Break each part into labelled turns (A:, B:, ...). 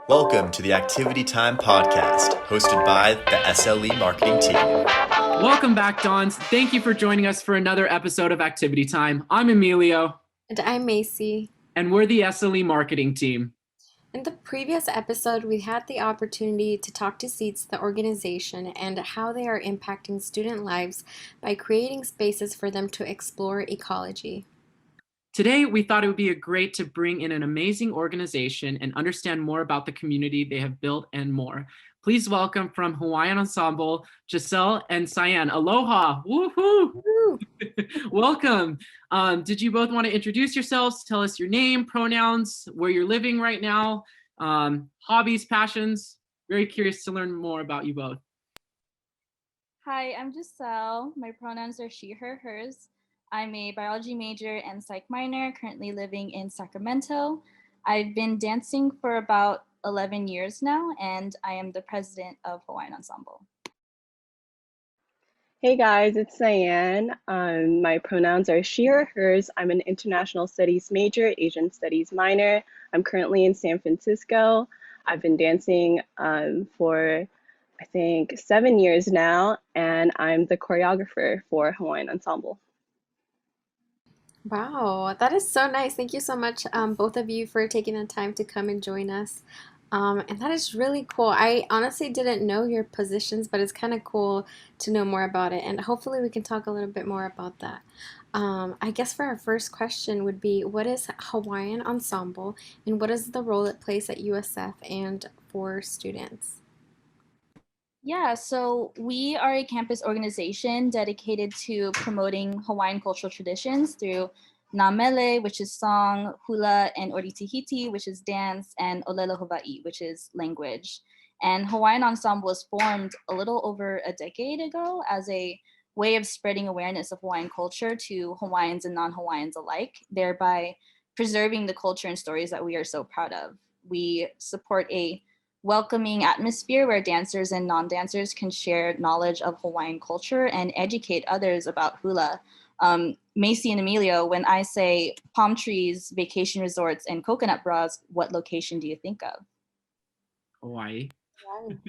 A: Welcome to the Activity Time Podcast, hosted by the SLE Marketing team.
B: Welcome back, Dons. Thank you for joining us for another episode of Activity Time. I'm Emilio.
C: And I'm Macy.
B: And we're the SLE Marketing team.
C: In the previous episode, we had the opportunity to talk to Seeds, the organization, and how they are impacting student lives by creating spaces for them to explore ecology.
B: Today, we thought it would be great to bring in an amazing organization and understand more about the community they have built and more. Please welcome from Hawaiian Ensemble, Giselle and Cyan. Aloha! Woohoo! Welcome. Did you both want to introduce yourselves? Tell us your name, pronouns, where you're living right now, hobbies, passions. Very curious to learn more about you both.
D: Hi, I'm Giselle. My pronouns are she, her, hers. I'm a biology major and psych minor, currently living in Sacramento. I've been dancing for about 11 years now, and I am the president of Hawaiian Ensemble.
E: Hey guys, it's Cyan. My pronouns are she or hers. I'm an international studies major, Asian studies minor. I'm currently in San Francisco. I've been dancing for, I think, 7 years now, and I'm the choreographer for Hawaiian Ensemble.
C: Wow, that is so nice. Thank you so much, both of you, for taking the time to come and join us. And that is really cool. I honestly didn't know your positions, but it's kind of cool to know more about it. And hopefully we can talk a little bit more about that. I guess for our first question would be, what is Hawaiian Ensemble and what is the role it plays at USF and for students?
D: Yeah, so we are a campus organization dedicated to promoting Hawaiian cultural traditions through Na mele, which is song, hula, and Oritihiti, which is dance, and Olelo Hawaii, which is language. And Hawaiian Ensemble was formed a little over a decade ago as a way of spreading awareness of Hawaiian culture to Hawaiians and non-Hawaiians alike, thereby preserving the culture and stories that we are so proud of. We support a welcoming atmosphere where dancers and non-dancers can share knowledge of Hawaiian culture and educate others about hula. Macy and Emilio, when I say palm trees, vacation resorts, and coconut bras, what location do you think of?
B: Hawaii.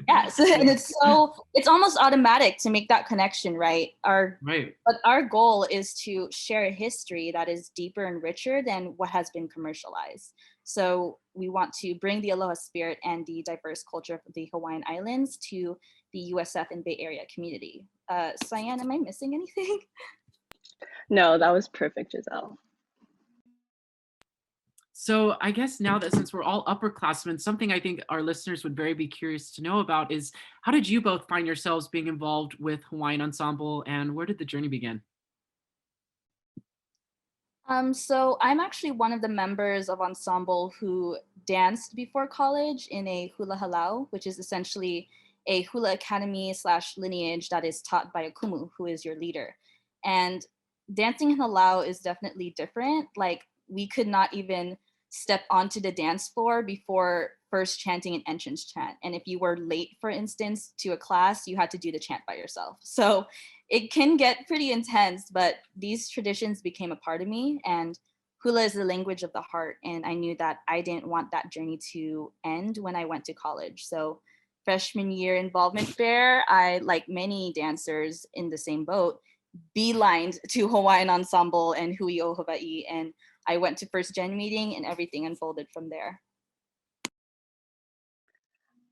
D: Yes, and it's almost automatic to make that connection, right? But our goal is to share a history that is deeper and richer than what has been commercialized. So we want to bring the aloha spirit and the diverse culture of the Hawaiian Islands to the USF and Bay Area community. Cyan, am I missing anything?
E: No, that was perfect, Giselle.
B: So I guess now that since we're all upperclassmen, something I think our listeners would very be curious to know about is, how did you both find yourselves being involved with Hawaiian Ensemble, and where did the journey begin?
D: So I'm actually one of the members of Ensemble who danced before college in a hula halau, which is essentially a hula academy / lineage that is taught by a kumu, who is your leader. And dancing in halau is definitely different. Like, we could not even step onto the dance floor before first chanting an entrance chant. And if you were late, for instance, to a class, you had to do the chant by yourself. So it can get pretty intense, but these traditions became a part of me, and hula is the language of the heart. And I knew that I didn't want that journey to end when I went to college. So freshman year involvement fair, I, like many dancers in the same boat, beelined to Hawaiian Ensemble and Hui o Hawaii, and I went to first gen meeting and everything unfolded from there.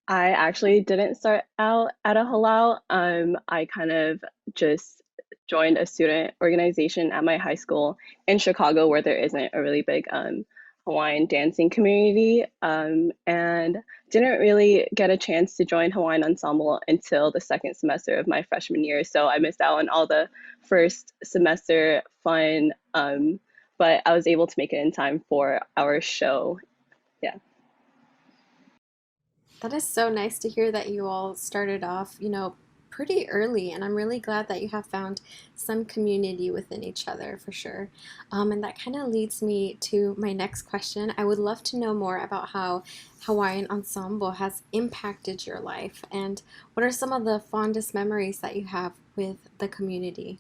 E: I actually didn't start out at a halau. I kind of just joined a student organization at my high school in Chicago, where there isn't a really big Hawaiian dancing community, and didn't really get a chance to join Hawaiian Ensemble until the second semester of my freshman year. So I missed out on all the first semester fun, but I was able to make it in time for our show. Yeah.
C: That is so nice to hear that you all started off, pretty early, and I'm really glad that you have found some community within each other for sure. And that kind of leads me to my next question. I would love to know more about how Hawaiian Ensemble has impacted your life, and what are some of the fondest memories that you have with the community?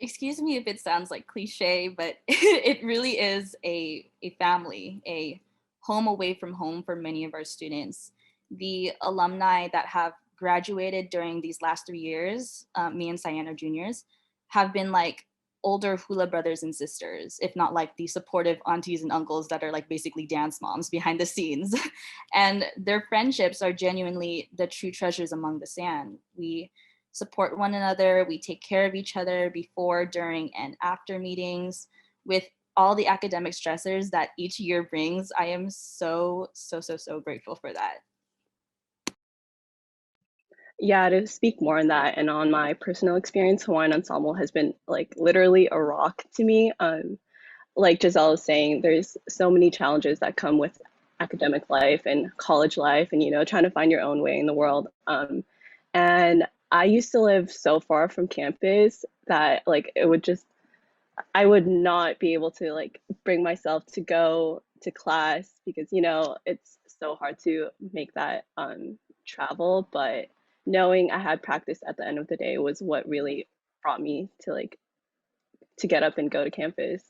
D: Excuse me if it sounds like cliche, but it really is a family, a home away from home for many of our students. The alumni that have graduated during these last 3 years, me and Cyan are juniors, have been like older hula brothers and sisters, if not like the supportive aunties and uncles that are like basically dance moms behind the scenes. And their friendships are genuinely the true treasures among the San. We support one another, we take care of each other before, during, and after meetings. With all the academic stressors that each year brings, I am so grateful for that.
E: Yeah, to speak more on that and on my personal experience, Hawaiian Ensemble has been like literally a rock to me. Like Giselle was saying, there's so many challenges that come with academic life and college life and, trying to find your own way in the world. And I used to live so far from campus that like I would not be able to like bring myself to go to class because, it's so hard to make that travel. But knowing I had practice at the end of the day was what really brought me to like to get up and go to campus.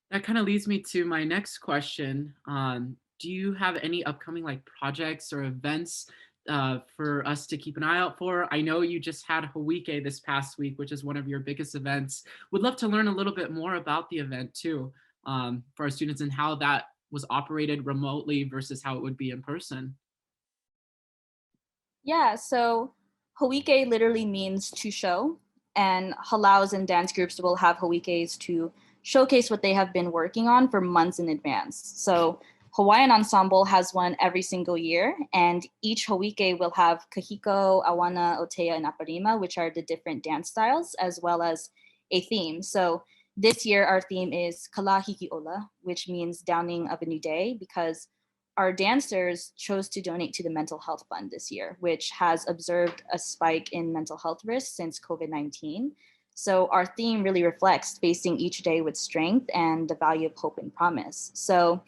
B: That kind of leads me to my next question. Do you have any upcoming like projects or events for us to keep an eye out for? I know you just had Hawike this past week, which is one of your biggest events. Would love to learn a little bit more about the event too, for our students and how that was operated remotely versus how it would be in person.
D: Yeah, so Hawike literally means to show, and halaus and dance groups will have Hawikes to showcase what they have been working on for months in advance. So Hawaiian Ensemble has one every single year, and each Hawike will have kahiko, awana, otea, and aparima, which are the different dance styles, as well as a theme. So this year, our theme is Kalahiki Ola, which means downing of a new day, because our dancers chose to donate to the Mental Health Fund this year, which has observed a spike in mental health risks since COVID-19. So our theme really reflects facing each day with strength and the value of hope and promise. So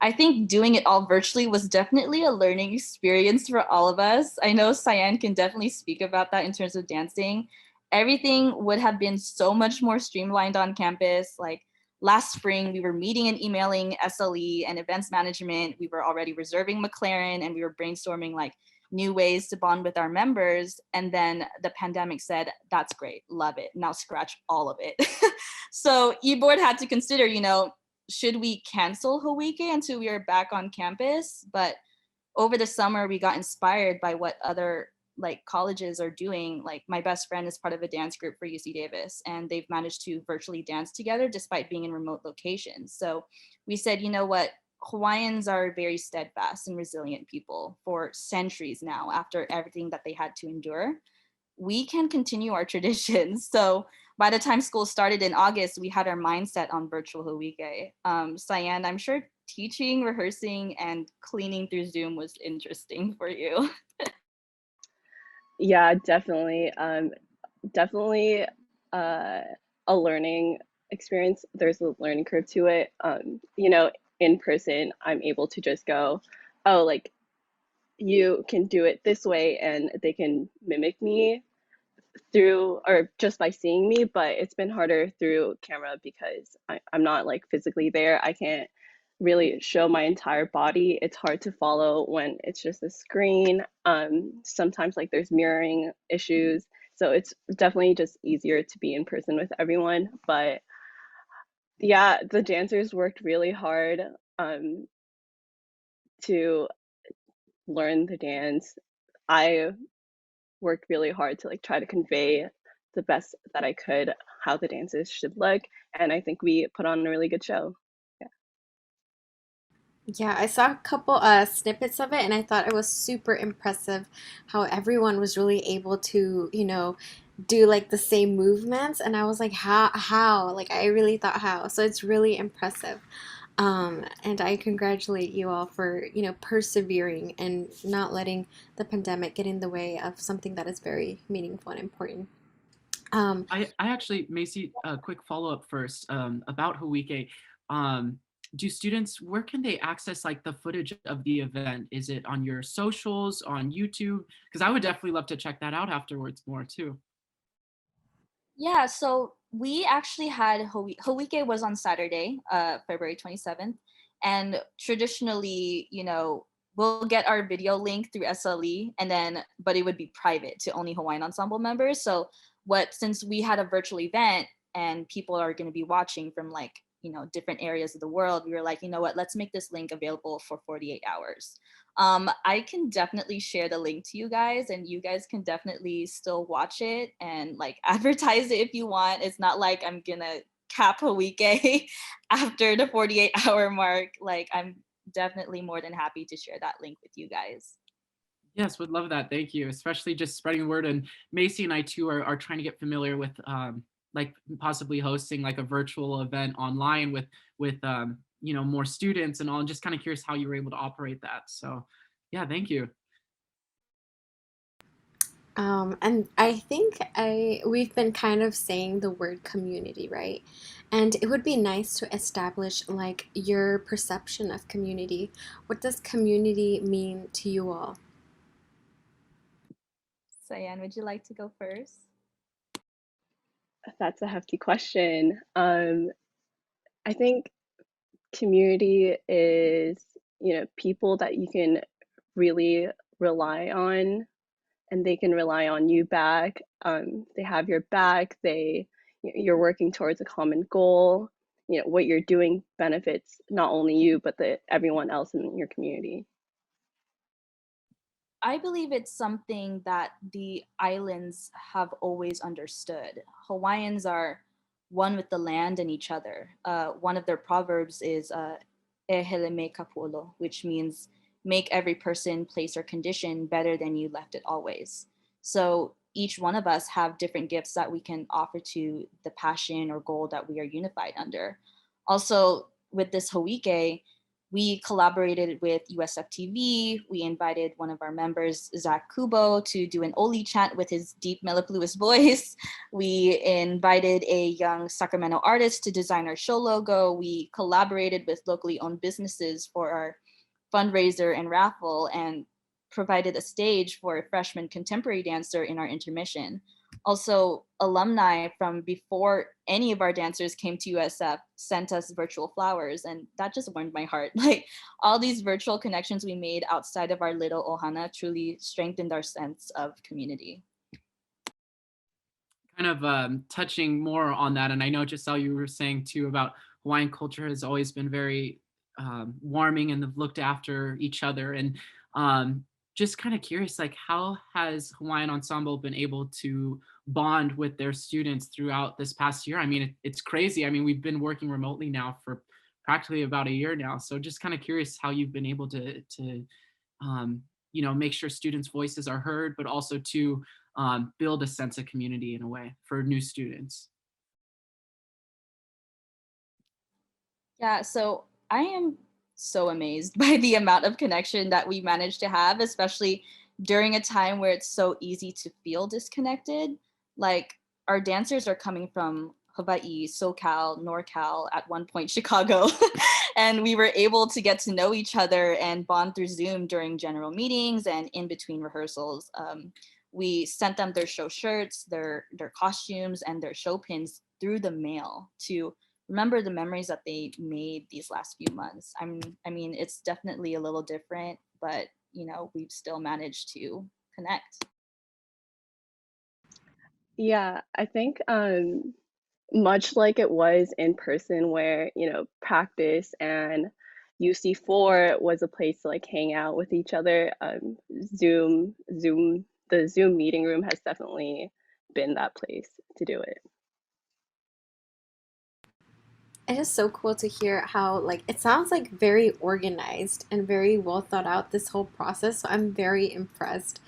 D: I think doing it all virtually was definitely a learning experience for all of us. I know Cyan can definitely speak about that in terms of dancing. Everything would have been so much more streamlined on campus. Like last spring, we were meeting and emailing SLE and events management. We were already reserving McLaren and we were brainstorming like new ways to bond with our members. And then the pandemic said, that's great, love it. Now scratch all of it. So eBoard had to consider, should we cancel Hawike until we are back on campus? But over the summer, we got inspired by what other like colleges are doing. Like my best friend is part of a dance group for UC Davis, and they've managed to virtually dance together despite being in remote locations. So we said, you know what? Hawaiians are very steadfast and resilient people for centuries now after everything that they had to endure. We can continue our traditions. So by the time school started in August, we had our mindset on virtual Hawike. Cyan, I'm sure teaching, rehearsing, and cleaning through Zoom was interesting for you.
E: Yeah, definitely. Definitely uh, a learning experience. There's a learning curve to it. In person, I'm able to just go, oh, like you can do it this way, and they can mimic me through or just by seeing me. But it's been harder through camera because I'm not like physically there. I can't really show my entire body. It's hard to follow when it's just a screen. Sometimes like there's mirroring issues. So it's definitely just easier to be in person with everyone. But yeah, the dancers worked really hard to learn the dance. I worked really hard to like try to convey the best that I could how the dances should look. And I think we put on a really good show. Yeah.
C: Yeah, I saw a couple snippets of it and I thought it was super impressive how everyone was really able to, do like the same movements and I was like how? Like I really thought how. So it's really impressive. And I congratulate you all for, persevering and not letting the pandemic get in the way of something that is very meaningful and important. Um,
B: I actually, Macy, a quick follow-up first about Hawike. Um, do students, where can they access like the footage of the event? Is it on your socials, on YouTube? Because I would definitely love to check that out afterwards more too.
D: Yeah, so We actually had Hawike was on Saturday, February 27th. And traditionally, we'll get our video link through SLE but it would be private to only Hawaiian Ensemble members. So since we had a virtual event and people are going to be watching from different areas of the world, we were like, you know what, let's make this link available for 48 hours. I can definitely share the link to you guys, and you guys can definitely still watch it and advertise it if you want. It's not like I'm gonna cap a weekend after the 48-hour mark. I'm definitely more than happy to share that link with you guys.
B: Yes, would love that. Thank you. Especially just spreading the word. And Macy and I too are trying to get familiar with possibly hosting a virtual event online with more students and all. I'm just kind of curious how you were able to operate that. So yeah, thank you.
C: And I think we've been kind of saying the word community, right? And it would be nice to establish your perception of community. What does community mean to you all?
D: Cyan, would you like to go first?
E: That's a hefty question. I think community is, people that you can really rely on, and they can rely on you back. They have your back. You're working towards a common goal. What you're doing benefits not only you, but everyone else in your community.
D: I believe it's something that the islands have always understood. Hawaiians are one with the land and each other. One of their proverbs is "E hele me kapuolo," which means make every person, place, or condition better than you left it always. So each one of us have different gifts that we can offer to the passion or goal that we are unified under. Also, with this Hawike, we collaborated with USFTV. We invited one of our members, Zach Kubo, to do an Oli chant with his deep mellifluous voice. We invited a young Sacramento artist to design our show logo. We collaborated with locally owned businesses for our fundraiser and raffle, and provided a stage for a freshman contemporary dancer in our intermission. Also, alumni from before any of our dancers came to USF sent us virtual flowers, and that just warmed my heart. All these virtual connections we made outside of our little ohana truly strengthened our sense of community.
B: Kind of touching more on that, and I know Giselle, you were saying too about Hawaiian culture has always been very warming and have looked after each other, and just kind of curious, how has Hawaiian Ensemble been able to bond with their students throughout this past year? I mean, it's crazy. I mean, we've been working remotely now for practically about a year now. So just kind of curious how you've been able to make sure students' voices are heard, but also to build a sense of community in a way for new students.
D: Yeah, so I am so amazed by the amount of connection that we managed to have, especially during a time where it's so easy to feel disconnected. Our dancers are coming from Hawaii, SoCal, NorCal, at one point Chicago, and we were able to get to know each other and bond through Zoom during general meetings and in between rehearsals. We sent them their show shirts, their costumes, and their show pins through the mail to remember the memories that they made these last few months. I mean, it's definitely a little different, but we've still managed to connect.
E: Yeah, I think much like it was in person, where practice and UC4 was a place to hang out with each other. The Zoom meeting room has definitely been that place to do it.
C: It is so cool to hear how it sounds very organized and very well thought out, this whole process. So I'm very impressed.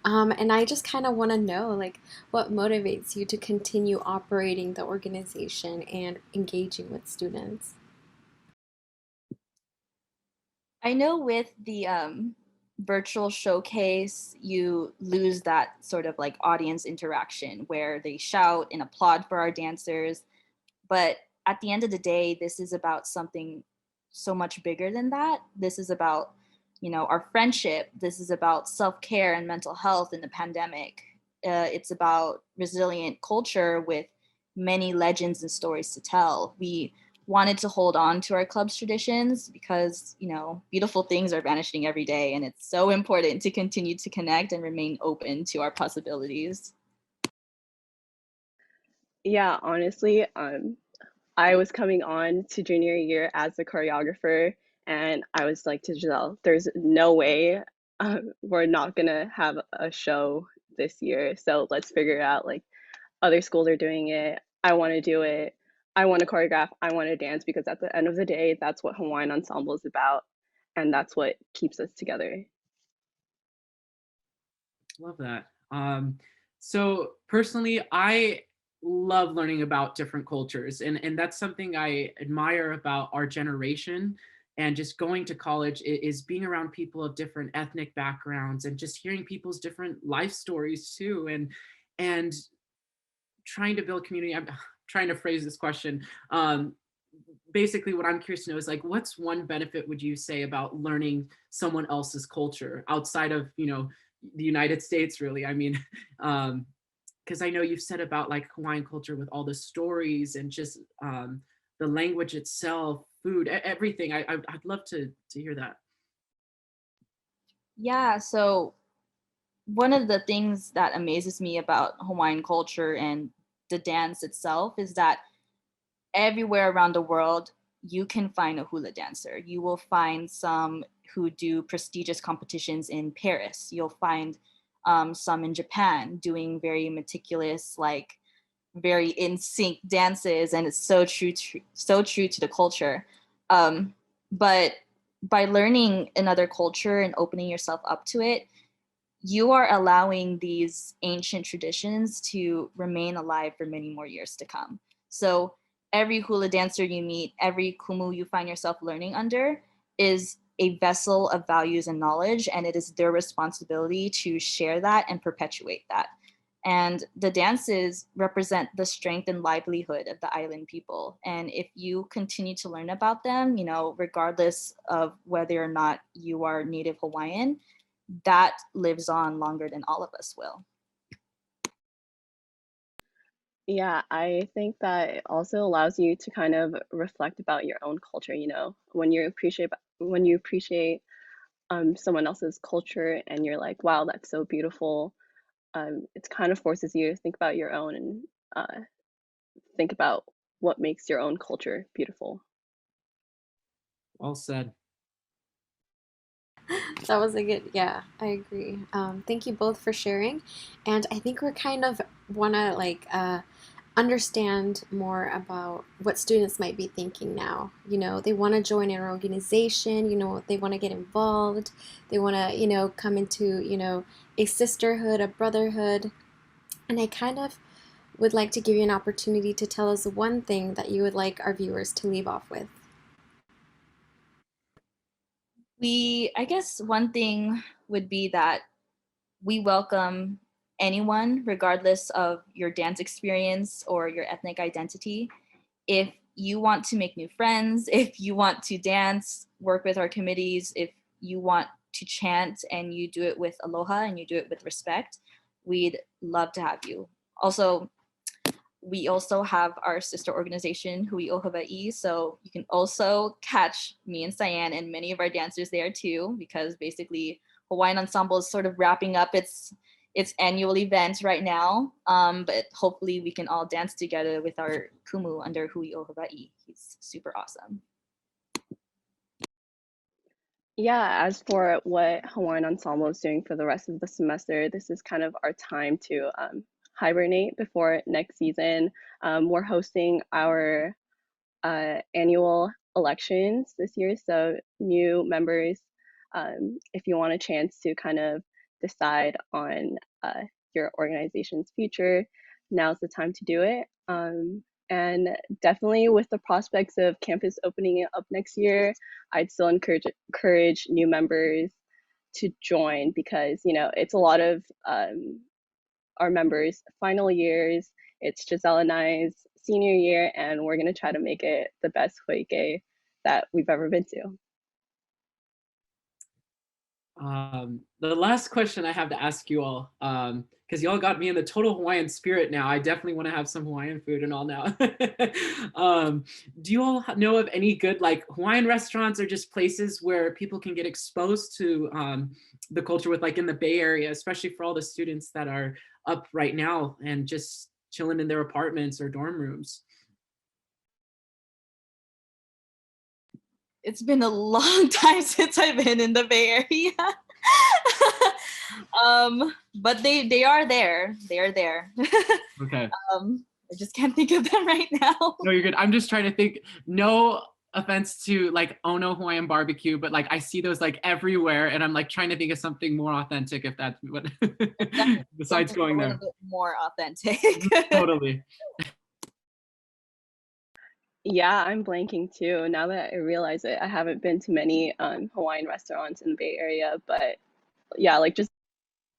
C: And I just kind of want to know what motivates you to continue operating the organization and engaging with students.
D: I know with the virtual showcase, you lose that sort of audience interaction where they shout and applaud for our dancers. But at the end of the day, this is about something so much bigger than that. This is about, our friendship. This is about self-care and mental health in the pandemic. It's about resilient culture with many legends and stories to tell. We wanted to hold on to our club's traditions because, beautiful things are vanishing every day, and it's so important to continue to connect and remain open to our possibilities.
E: Yeah, honestly, I was coming on to junior year as a choreographer, and I was like to Giselle, there's no way we're not gonna have a show this year. So let's figure out, like, other schools are doing it. I want to do it. I want to choreograph. I want to dance, because at the end of the day, that's what Hawaiian Ensemble is about, and that's what keeps us together.
B: Love that. So personally, I love learning about different cultures, and that's something I admire about our generation. And just going to college is being around people of different ethnic backgrounds and just hearing people's different life stories too, and trying to build community. I'm trying to phrase this question. Basically, what I'm curious to know is, like, what's one benefit would you say about learning someone else's culture outside of, the United States, really? I mean, because I know you've said about like Hawaiian culture with all the stories and just the language itself, food, everything. I'd love to hear that.
D: Yeah, so one of the things that amazes me about Hawaiian culture and the dance itself is that everywhere around the world, you can find a hula dancer. You will find some who do prestigious competitions in Paris. You'll find some in Japan doing very meticulous, like very in sync dances, and it's so true to the culture. Um, but by learning another culture and opening yourself up to it, you are allowing these ancient traditions to remain alive for many more years to come. So every hula dancer you meet, every kumu you find yourself learning under is a vessel of values and knowledge, and it is their responsibility to share that and perpetuate that. And the dances represent the strength and livelihood of the island people. And if you continue to learn about them, regardless of whether or not you are Native Hawaiian, that lives on longer than all of us will.
E: Yeah, I think that it also allows you to kind of reflect about your own culture, when you appreciate someone else's culture, and you're like, wow, that's so beautiful. It kind of forces you to think about your own, and think about what makes your own culture beautiful.
B: Well said.
C: That was a good, yeah, I agree. Thank you both for sharing. And I think we're kind of want to like understand more about what students might be thinking now. They want to join an organization, they want to get involved. They want to, come into, a sisterhood, a brotherhood. And I kind of would like to give you an opportunity to tell us one thing that you would like our viewers to leave off with.
D: I guess one thing would be that we welcome anyone, regardless of your dance experience or your ethnic identity. If you want to make new friends, if you want to dance, work with our committees, if you want to chant and you do it with aloha and you do it with respect, we'd love to have you. Also, we also have our sister organization, Hui o Hawaii. So you can also catch me and Cyan and many of our dancers there too, because basically Hawaiian Ensemble is sort of wrapping up its annual event right now. But hopefully we can all dance together with our kumu under Hui o Hawaii. He's super awesome.
E: Yeah, as for what Hawaiian Ensemble is doing for the rest of the semester, this is kind of our time to hibernate before next season. We're hosting our annual elections this year, so new members, if you want a chance to kind of decide on your organization's future, now's the time to do it. And definitely with the prospects of campus opening up next year, I'd still encourage new members to join, because it's a lot of our members' final years. It's Giselle and I's senior year, and we're going to try to make it the best Hoike that we've ever been to.
B: The last question I have to ask you all, because y'all got me in the total Hawaiian spirit now. I definitely want to have some Hawaiian food and all now. Do you all know of any good like Hawaiian restaurants or just places where people can get exposed to the culture with like in the Bay Area, especially for all the students that are up right now and just chilling in their apartments or dorm rooms?
D: It's been a long time since I've been in the Bay Area. But they are there. They are there.
B: Okay.
D: I just can't think of them right now.
B: No, you're good. I'm just trying to think. No offense to like Ono Hawaiian barbecue, but like I see those like everywhere, and I'm like trying to think of something more authentic, if that's what. Besides going
D: a
B: there.
D: little bit more authentic.
B: Totally.
E: Yeah, I'm blanking too. Now that I realize it, I haven't been to many Hawaiian restaurants in the Bay Area, but yeah, like just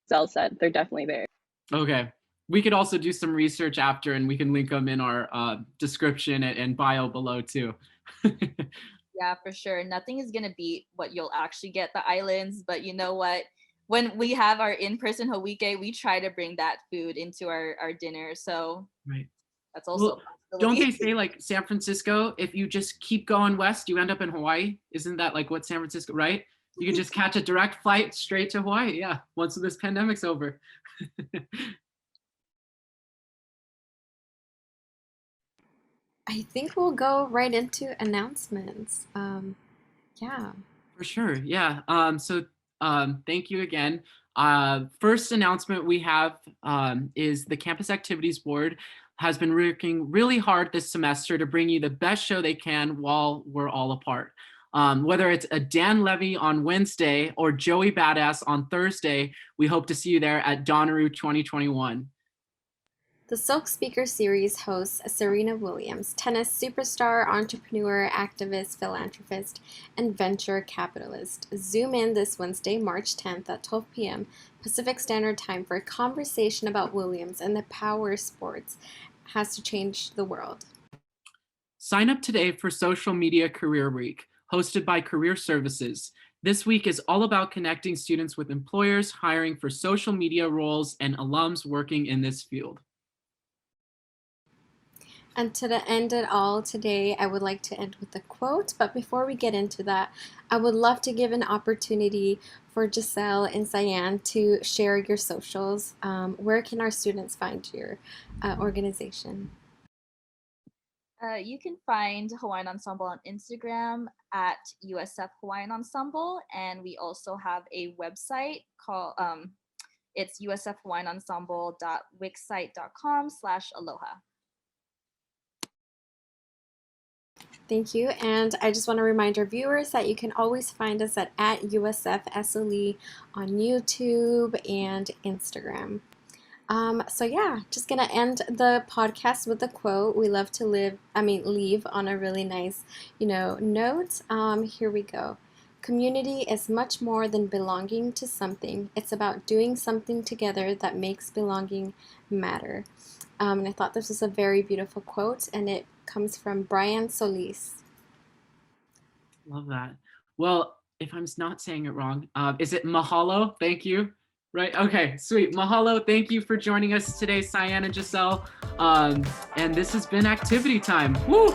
E: Zell said, they're definitely there.
B: Okay. We could also do some research after, and we can link them in our description and bio below too.
D: Yeah, for sure. Nothing is gonna beat what you'll actually get at the islands, but you know what? When we have our in-person Hawike, we try to bring that food into our dinner. So
B: Right.
D: that's also
B: Well, don't they say like San Francisco, if you just keep going west, you end up in Hawaii? Isn't that like what San Francisco, right? You can just catch a direct flight straight to Hawaii. Yeah, once this pandemic's over.
C: I think we'll go right into announcements. Yeah.
B: For sure. Yeah. Thank you again. First announcement we have is the Campus Activities Board has been working really hard this semester to bring you the best show they can while we're all apart. Whether it's a Dan Levy on Wednesday or Joey Badass on Thursday, we hope to see you there at Donneroo 2021.
C: The Silk Speaker Series hosts Serena Williams, tennis superstar, entrepreneur, activist, philanthropist, and venture capitalist. Zoom in this Wednesday, March 10th at 12 p.m. Pacific Standard Time for a conversation about Williams and the power sports has to change the world.
B: Sign up today for Social Media Career Week, hosted by Career Services. This week is all about connecting students with employers hiring for social media roles and alums working in this field.
C: And to end it all today, I would like to end with a quote. But before we get into that, I would love to give an opportunity for Giselle and Cyan to share your socials. Where can our students find your organization?
D: You can find Hawaiian Ensemble on Instagram at USF Hawaiian Ensemble, and we also have a website called it's usfhawaiianensemble.wixsite.com/aloha.
C: Thank you. And I just want to remind our viewers that you can always find us at USF SLE on YouTube and Instagram. So yeah, just gonna end the podcast with a quote. We love to leave on a really nice, note. Here we go. Community is much more than belonging to something. It's about doing something together that makes belonging matter. And I thought this was a very beautiful quote, and it comes from Brian Solis.
B: Love that. Well, if I'm not saying it wrong, is it mahalo? Thank you. Right. Okay, sweet. Mahalo. Thank you for joining us today, Cyan and Giselle. And this has been Activity Time. Woo!